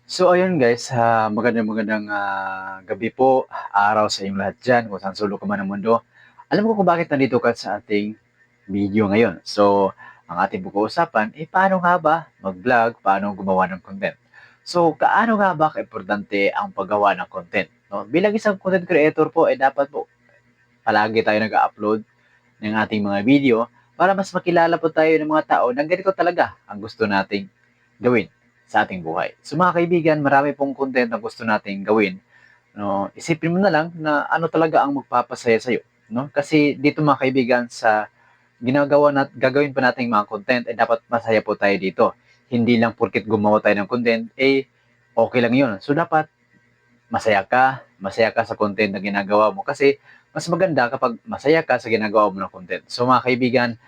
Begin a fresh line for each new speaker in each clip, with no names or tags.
So ayun guys, gabi po, araw sa inyong lahat diyan kung saan sulok ka man ng mundo. Alam ko kung bakit nandito ka sa ating video ngayon. So, ang ating pag-uusapan, paano nga ba mag-vlog, paano gumawa ng content. So, kaano nga ba kaimportante ang paggawa ng content? No? Bilang isang content creator po, dapat po palagi tayo nag-upload ng ating mga video para mas makilala po tayo ng mga tao na ganito talaga ang gusto nating gawin sa ating buhay. So mga kaibigan, marami pong content na gusto nating gawin. No, isipin mo na lang na ano talaga ang magpapasaya sa iyo, no? Kasi dito mga kaibigan sa gagawin pa nating mga content dapat masaya po tayo dito. Hindi lang porket gumawa tayo ng content okay lang 'yun. So dapat masaya ka sa content na ginagawa mo kasi mas maganda kapag masaya ka sa ginagawa mo ng content. So mga kaibigan,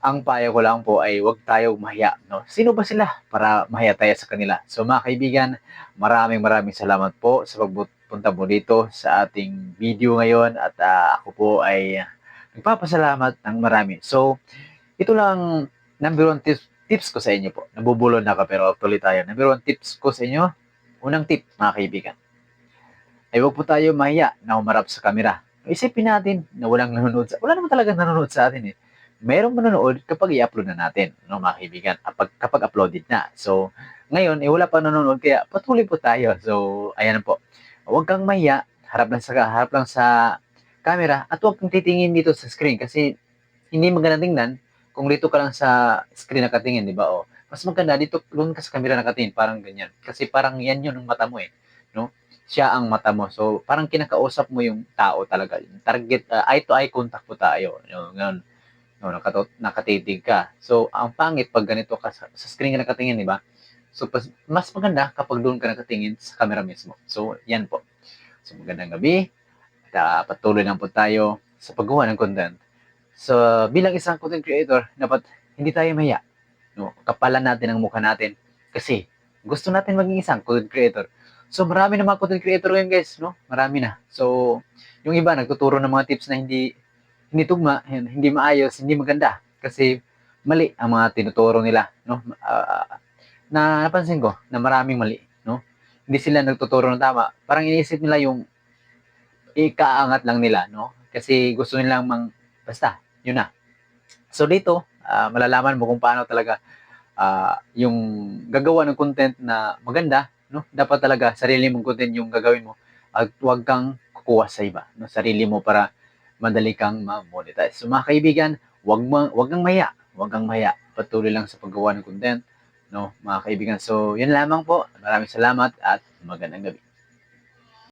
ang payo ko lang po ay huwag tayong mahiya. No? Sino ba sila para mahiya tayo sa kanila? So mga kaibigan, maraming salamat po sa pagpunta mo dito sa ating video ngayon at ako po ay nagpapasalamat ng marami. So ito lang number one tips ko sa inyo po. Nabubulol na ka pero actually tayo. Number one tips ko sa inyo, unang tip mga kaibigan, ay huwag po tayo mahiya na umarap sa kamera. Isipin natin na wala naman talaga nanonood sa atin eh. Merong manonood kapag i-upload na natin, no, mga kaibigan, kapag uploaded na. So, ngayon, wala pa nanonood, kaya patuloy po tayo. So, ayan po. Huwag kang mahiya, harap lang sa camera, at huwag kang titingin dito sa screen kasi hindi maganda tingnan kung dito ka lang sa screen nakatingin, di ba? O, mas maganda dito doon ka sa camera nakatingin, parang ganyan. Kasi parang yan yun ang mata mo eh, no? Siya ang mata mo. So, parang kinakausap mo yung tao talaga. Yung target, eye-to-eye contact po tayo. Yung, yun, no, nakatitig ka. So, ang pangit pag ganito ka sa screen ka nakatingin, di ba? So, mas maganda kapag doon ka nakatingin sa camera mismo. So, yan po. So, magandang gabi. At, patuloy lang po tayo sa paggawa ng content. So, bilang isang content creator, dapat hindi tayo mahiya. No? Kapalan natin ang mukha natin kasi gusto natin maging isang content creator. So, marami na mga content creator ngayon guys, no? Marami na. So, yung iba nagtuturo ng mga tips na hindi tugma, hindi maayos, hindi maganda kasi mali ang mga tinuturo nila, no? Na napansin ko na maraming mali, no? Hindi sila nagtuturo ng tama. Parang iniisip nila yung ikaangat lang nila, no? Kasi gusto nilang basta, yun na. So dito, malalaman mo kung paano talaga yung gagawa ng content na maganda, no? Dapat talaga sarili mong content yung gagawin mo at huwag kang kukuha sa iba, no? Sarili mo para madali kang ma-monetize. So mga kaibigan, wag kang maya. Patuloy lang sa paggawa ng content, no? Mga kaibigan. So, yun lamang po. Maraming salamat at magandang gabi.